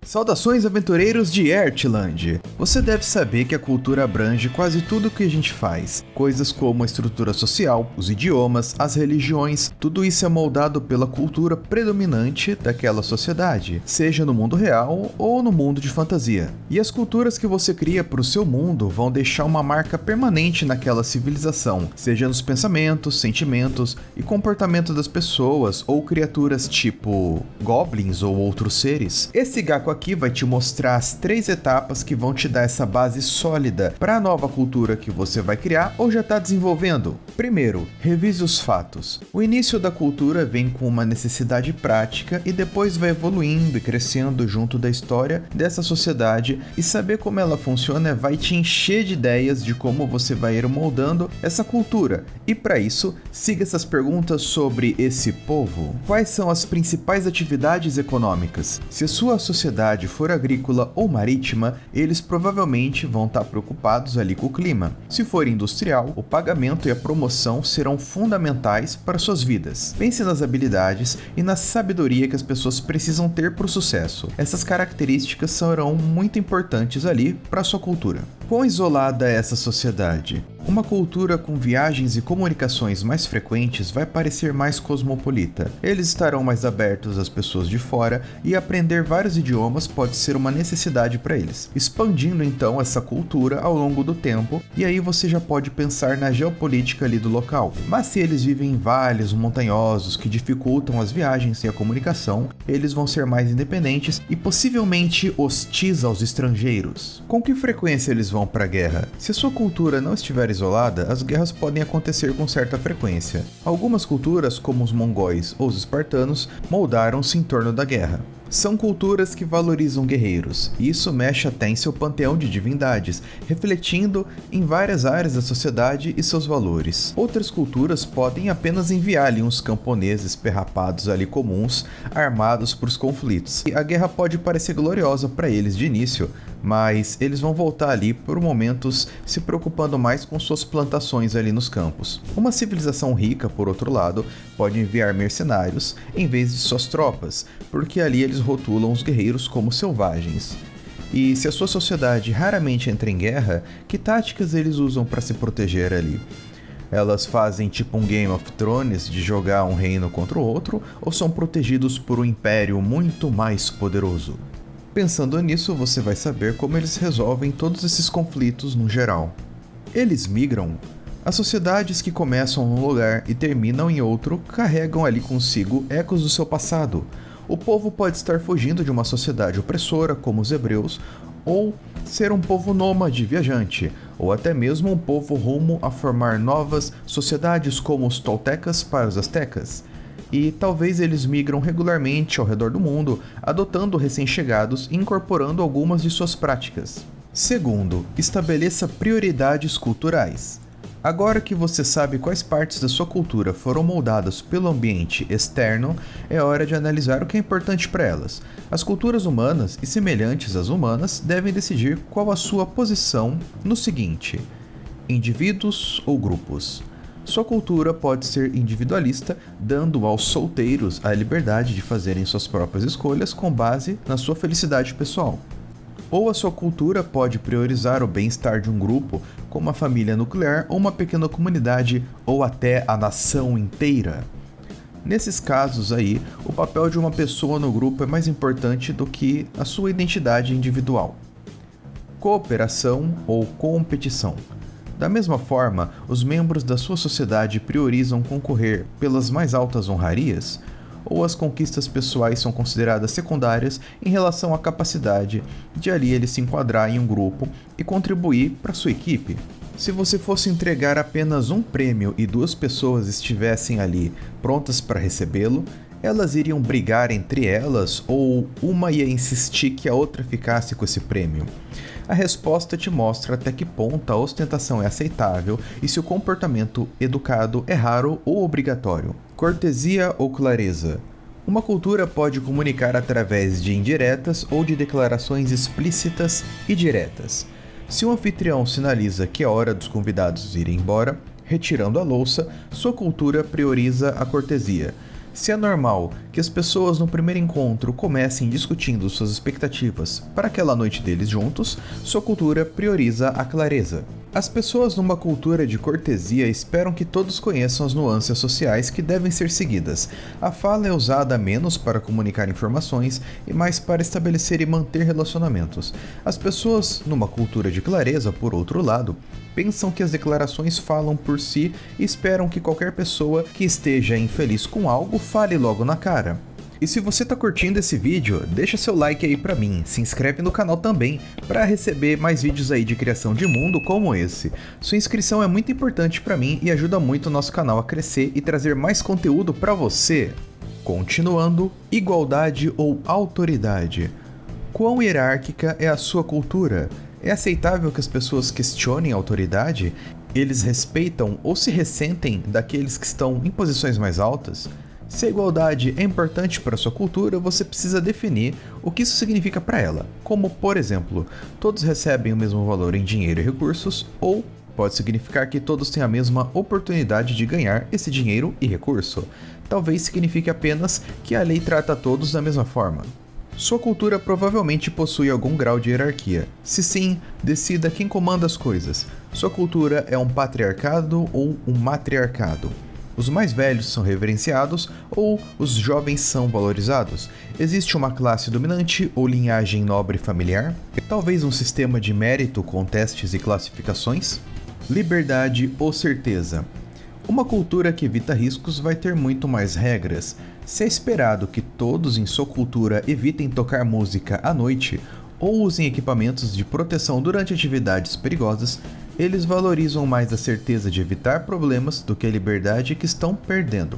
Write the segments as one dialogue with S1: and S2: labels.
S1: Saudações, aventureiros de Ertland! Você deve saber que a cultura abrange quase tudo o que a gente faz. Coisas como a estrutura social, os idiomas, as religiões, tudo isso é moldado pela cultura predominante daquela sociedade, seja no mundo real ou no mundo de fantasia. E as culturas que você cria para o seu mundo vão deixar uma marca permanente naquela civilização, seja nos pensamentos, sentimentos e comportamento das pessoas ou criaturas tipo goblins ou outros seres. Esse Gaku aqui vai te mostrar as 3 etapas que vão te dar essa base sólida para a nova cultura que você vai criar ou já está desenvolvendo. Primeiro, revise os fatos. O início da cultura vem com uma necessidade prática e depois vai evoluindo e crescendo junto da história dessa sociedade, e saber como ela funciona vai te encher de ideias de como você vai ir moldando essa cultura. E para isso, siga essas perguntas sobre esse povo. Quais são as principais atividades econômicas? Se a sua sociedade for agrícola ou marítima, eles provavelmente vão estar preocupados ali com o clima. Se for industrial, o pagamento e a promoção serão fundamentais para suas vidas. Pense nas habilidades e na sabedoria que as pessoas precisam ter para o sucesso. Essas características serão muito importantes ali para a sua cultura. Quão isolada é essa sociedade? Uma cultura com viagens e comunicações mais frequentes vai parecer mais cosmopolita. Eles estarão mais abertos às pessoas de fora e aprender vários idiomas pode ser uma necessidade para eles, expandindo então essa cultura ao longo do tempo, e aí você já pode pensar na geopolítica ali do local. Mas se eles vivem em vales montanhosos que dificultam as viagens e a comunicação, eles vão ser mais independentes e possivelmente hostis aos estrangeiros. Com que frequência eles vão para a guerra? Se a sua cultura não estiver isolada, as guerras podem acontecer com certa frequência. Algumas culturas, como os mongóis ou os espartanos, moldaram-se em torno da guerra. São culturas que valorizam guerreiros, e isso mexe até em seu panteão de divindades, refletindo em várias áreas da sociedade e seus valores. Outras culturas podem apenas enviar ali uns camponeses perrapados ali comuns, armados para os conflitos. E a guerra pode parecer gloriosa para eles de início, mas eles vão voltar ali por momentos se preocupando mais com suas plantações ali nos campos. Uma civilização rica, por outro lado, pode enviar mercenários em vez de suas tropas, porque ali eles rotulam os guerreiros como selvagens. E se a sua sociedade raramente entra em guerra, que táticas eles usam para se proteger ali? Elas fazem tipo um Game of Thrones de jogar um reino contra o outro, ou são protegidos por um império muito mais poderoso? Pensando nisso, você vai saber como eles resolvem todos esses conflitos no geral. Eles migram. As sociedades que começam num lugar e terminam em outro carregam ali consigo ecos do seu passado. O povo pode estar fugindo de uma sociedade opressora, como os hebreus, ou ser um povo nômade viajante, ou até mesmo um povo rumo a formar novas sociedades como os toltecas para os astecas. E talvez eles migram regularmente ao redor do mundo, adotando recém-chegados e incorporando algumas de suas práticas. Segundo, estabeleça prioridades culturais. Agora que você sabe quais partes da sua cultura foram moldadas pelo ambiente externo, é hora de analisar o que é importante para elas. As culturas humanas e semelhantes às humanas devem decidir qual a sua posição no seguinte: indivíduos ou grupos. Sua cultura pode ser individualista, dando aos solteiros a liberdade de fazerem suas próprias escolhas com base na sua felicidade pessoal. Ou a sua cultura pode priorizar o bem-estar de um grupo, como a família nuclear ou uma pequena comunidade, ou até a nação inteira. Nesses casos aí, o papel de uma pessoa no grupo é mais importante do que a sua identidade individual. Cooperação ou competição. Da mesma forma, os membros da sua sociedade priorizam concorrer pelas mais altas honrarias, ou as conquistas pessoais são consideradas secundárias em relação à capacidade de ali ele se enquadrar em um grupo e contribuir para sua equipe. Se você fosse entregar apenas um prêmio e 2 pessoas estivessem ali prontas para recebê-lo, elas iriam brigar entre elas ou uma ia insistir que a outra ficasse com esse prêmio? A resposta te mostra até que ponto a ostentação é aceitável e se o comportamento educado é raro ou obrigatório. Cortesia ou clareza. Uma cultura pode comunicar através de indiretas ou de declarações explícitas e diretas. Se o anfitrião sinaliza que é hora dos convidados irem embora, retirando a louça, sua cultura prioriza a cortesia. Se é normal que as pessoas no primeiro encontro comecem discutindo suas expectativas para aquela noite deles juntos, sua cultura prioriza a clareza. As pessoas numa cultura de cortesia esperam que todos conheçam as nuances sociais que devem ser seguidas. A fala é usada menos para comunicar informações e mais para estabelecer e manter relacionamentos. As pessoas numa cultura de clareza, por outro lado, pensam que as declarações falam por si e esperam que qualquer pessoa que esteja infeliz com algo fale logo na cara. E se você tá curtindo esse vídeo, deixa seu like aí pra mim, se inscreve no canal também, para receber mais vídeos aí de criação de mundo como esse. Sua inscrição é muito importante pra mim e ajuda muito o nosso canal a crescer e trazer mais conteúdo pra você. Continuando, igualdade ou autoridade. Quão hierárquica é a sua cultura? É aceitável que as pessoas questionem a autoridade? Eles respeitam ou se ressentem daqueles que estão em posições mais altas? Se a igualdade é importante para sua cultura, você precisa definir o que isso significa para ela, como, por exemplo, todos recebem o mesmo valor em dinheiro e recursos, ou pode significar que todos têm a mesma oportunidade de ganhar esse dinheiro e recurso. Talvez signifique apenas que a lei trata todos da mesma forma. Sua cultura provavelmente possui algum grau de hierarquia. Se sim, decida quem comanda as coisas. Sua cultura é um patriarcado ou um matriarcado? Os mais velhos são reverenciados ou os jovens são valorizados? Existe uma classe dominante ou linhagem nobre familiar? Talvez um sistema de mérito com testes e classificações? Liberdade ou certeza? Uma cultura que evita riscos vai ter muito mais regras. Se é esperado que todos em sua cultura evitem tocar música à noite ou usem equipamentos de proteção durante atividades perigosas, eles valorizam mais a certeza de evitar problemas do que a liberdade que estão perdendo.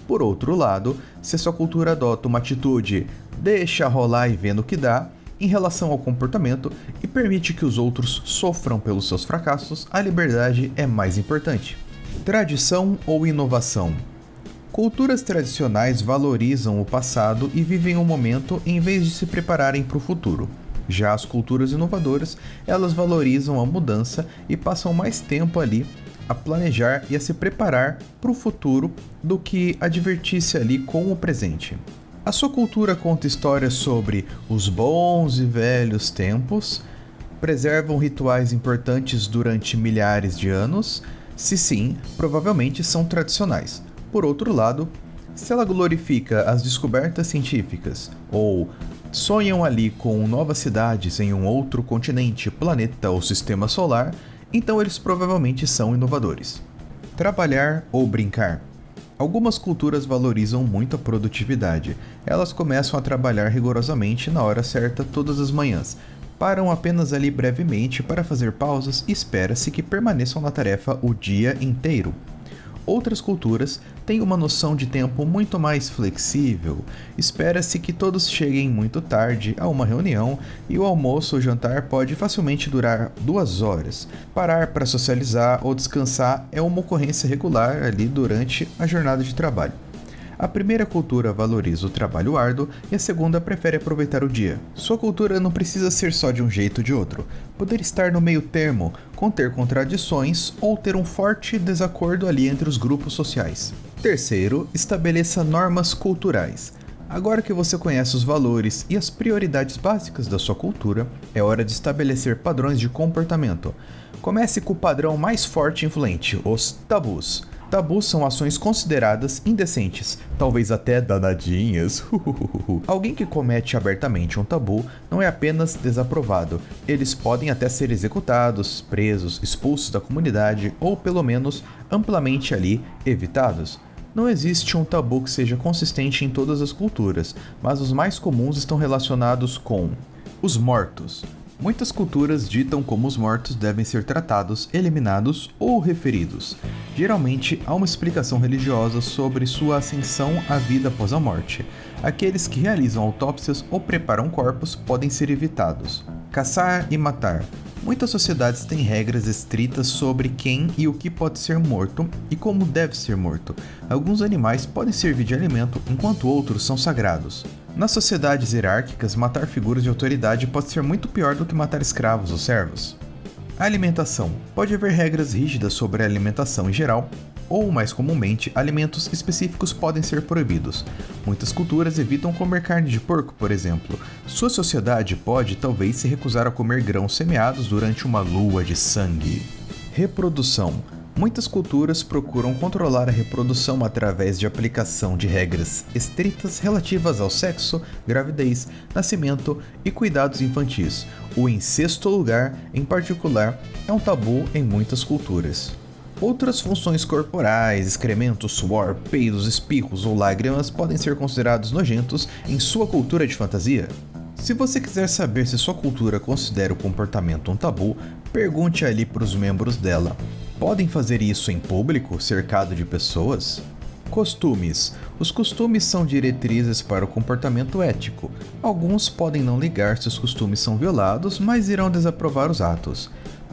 S1: Por outro lado, se a sua cultura adota uma atitude deixa rolar e vendo o que dá em relação ao comportamento e permite que os outros sofram pelos seus fracassos, a liberdade é mais importante. Tradição ou inovação? Culturas tradicionais valorizam o passado e vivem o momento em vez de se prepararem para o futuro. Já as culturas inovadoras, elas valorizam a mudança e passam mais tempo ali a planejar e a se preparar para o futuro do que a divertir-se ali com o presente. A sua cultura conta histórias sobre os bons e velhos tempos, preservam rituais importantes durante milhares de anos? Se sim, provavelmente são tradicionais. Por outro lado, se ela glorifica as descobertas científicas ou sonham ali com novas cidades em um outro continente, planeta ou sistema solar, então eles provavelmente são inovadores. Trabalhar ou brincar? Algumas culturas valorizam muito a produtividade. Elas começam a trabalhar rigorosamente na hora certa todas as manhãs. Param apenas ali brevemente para fazer pausas e espera-se que permaneçam na tarefa o dia inteiro. Outras culturas têm uma noção de tempo muito mais flexível. Espera-se que todos cheguem muito tarde a uma reunião e o almoço ou jantar pode facilmente durar 2 horas. Parar para socializar ou descansar é uma ocorrência regular ali durante a jornada de trabalho. A primeira cultura valoriza o trabalho árduo e a segunda prefere aproveitar o dia. Sua cultura não precisa ser só de um jeito ou de outro. Poder estar no meio termo, conter contradições ou ter um forte desacordo ali entre os grupos sociais. Terceiro, estabeleça normas culturais. Agora que você conhece os valores e as prioridades básicas da sua cultura, é hora de estabelecer padrões de comportamento. Comece com o padrão mais forte e influente, os tabus. Tabus são ações consideradas indecentes, talvez até danadinhas. Alguém que comete abertamente um tabu não é apenas desaprovado, eles podem até ser executados, presos, expulsos da comunidade ou pelo menos amplamente ali evitados. Não existe um tabu que seja consistente em todas as culturas, mas os mais comuns estão relacionados com os mortos. Muitas culturas ditam como os mortos devem ser tratados, eliminados ou referidos. Geralmente, há uma explicação religiosa sobre sua ascensão à vida após a morte. Aqueles que realizam autópsias ou preparam corpos podem ser evitados. Caçar e matar. Muitas sociedades têm regras estritas sobre quem e o que pode ser morto e como deve ser morto. Alguns animais podem servir de alimento, enquanto outros são sagrados. Nas sociedades hierárquicas, matar figuras de autoridade pode ser muito pior do que matar escravos ou servos. A alimentação. Pode haver regras rígidas sobre a alimentação em geral, ou, mais comumente, alimentos específicos podem ser proibidos. Muitas culturas evitam comer carne de porco, por exemplo. Sua sociedade pode, talvez, se recusar a comer grãos semeados durante uma lua de sangue. Reprodução. Muitas culturas procuram controlar a reprodução através de aplicação de regras estritas relativas ao sexo, gravidez, nascimento e cuidados infantis. O incesto lugar, em particular, é um tabu em muitas culturas. Outras funções corporais, excrementos, suor, peidos, espirros ou lágrimas podem ser considerados nojentos em sua cultura de fantasia. Se você quiser saber se sua cultura considera o comportamento um tabu, pergunte ali para os membros dela. Podem fazer isso em público, cercado de pessoas? Costumes. Os costumes são diretrizes para o comportamento ético. Alguns podem não ligar se os costumes são violados, mas irão desaprovar os atos.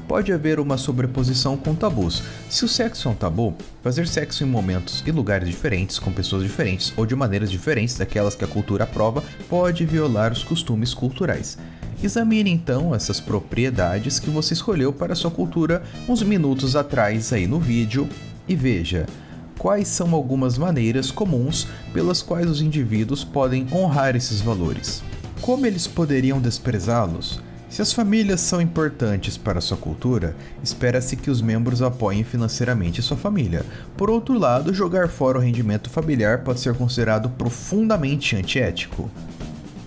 S1: Pode haver uma sobreposição com tabus. Se o sexo é um tabu, fazer sexo em momentos e lugares diferentes, com pessoas diferentes ou de maneiras diferentes daquelas que a cultura aprova, pode violar os costumes culturais. Examine então essas propriedades que você escolheu para a sua cultura uns minutos atrás aí no vídeo e veja quais são algumas maneiras comuns pelas quais os indivíduos podem honrar esses valores. Como eles poderiam desprezá-los? Se as famílias são importantes para a sua cultura, espera-se que os membros apoiem financeiramente sua família. Por outro lado, jogar fora o rendimento familiar pode ser considerado profundamente antiético.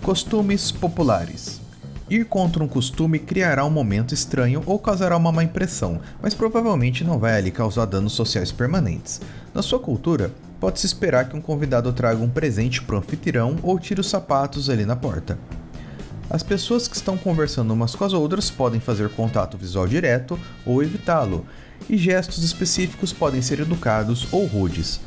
S1: Costumes populares. Ir contra um costume criará um momento estranho ou causará uma má impressão, mas provavelmente não vai ali causar danos sociais permanentes. Na sua cultura, pode-se esperar que um convidado traga um presente para o anfitrião ou tire os sapatos ali na porta. As pessoas que estão conversando umas com as outras podem fazer contato visual direto ou evitá-lo, e gestos específicos podem ser educados ou rudes.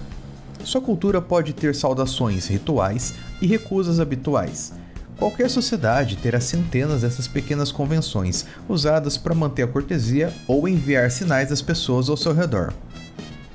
S1: Sua cultura pode ter saudações rituais e recusas habituais. Qualquer sociedade terá centenas dessas pequenas convenções, usadas para manter a cortesia ou enviar sinais às pessoas ao seu redor.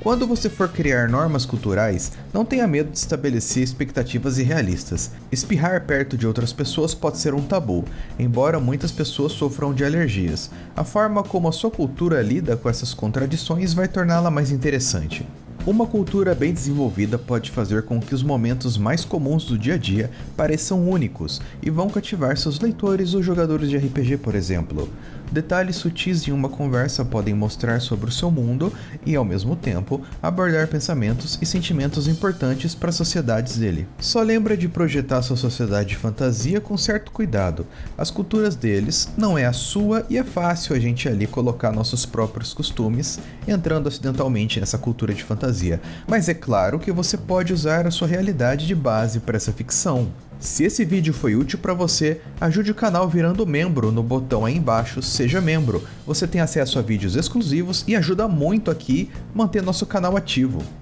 S1: Quando você for criar normas culturais, não tenha medo de estabelecer expectativas irrealistas. Espirrar perto de outras pessoas pode ser um tabu, embora muitas pessoas sofram de alergias. A forma como a sua cultura lida com essas contradições vai torná-la mais interessante. Uma cultura bem desenvolvida pode fazer com que os momentos mais comuns do dia a dia pareçam únicos e vão cativar seus leitores ou jogadores de RPG, por exemplo. Detalhes sutis de uma conversa podem mostrar sobre o seu mundo e, ao mesmo tempo, abordar pensamentos e sentimentos importantes para as sociedades dele. Só lembra de projetar sua sociedade de fantasia com certo cuidado. As culturas deles não é a sua e é fácil a gente ali colocar nossos próprios costumes entrando acidentalmente nessa cultura de fantasia. Mas é claro que você pode usar a sua realidade de base para essa ficção. Se esse vídeo foi útil para você, ajude o canal virando membro no botão aí embaixo, seja membro. Você tem acesso a vídeos exclusivos e ajuda muito aqui manter nosso canal ativo.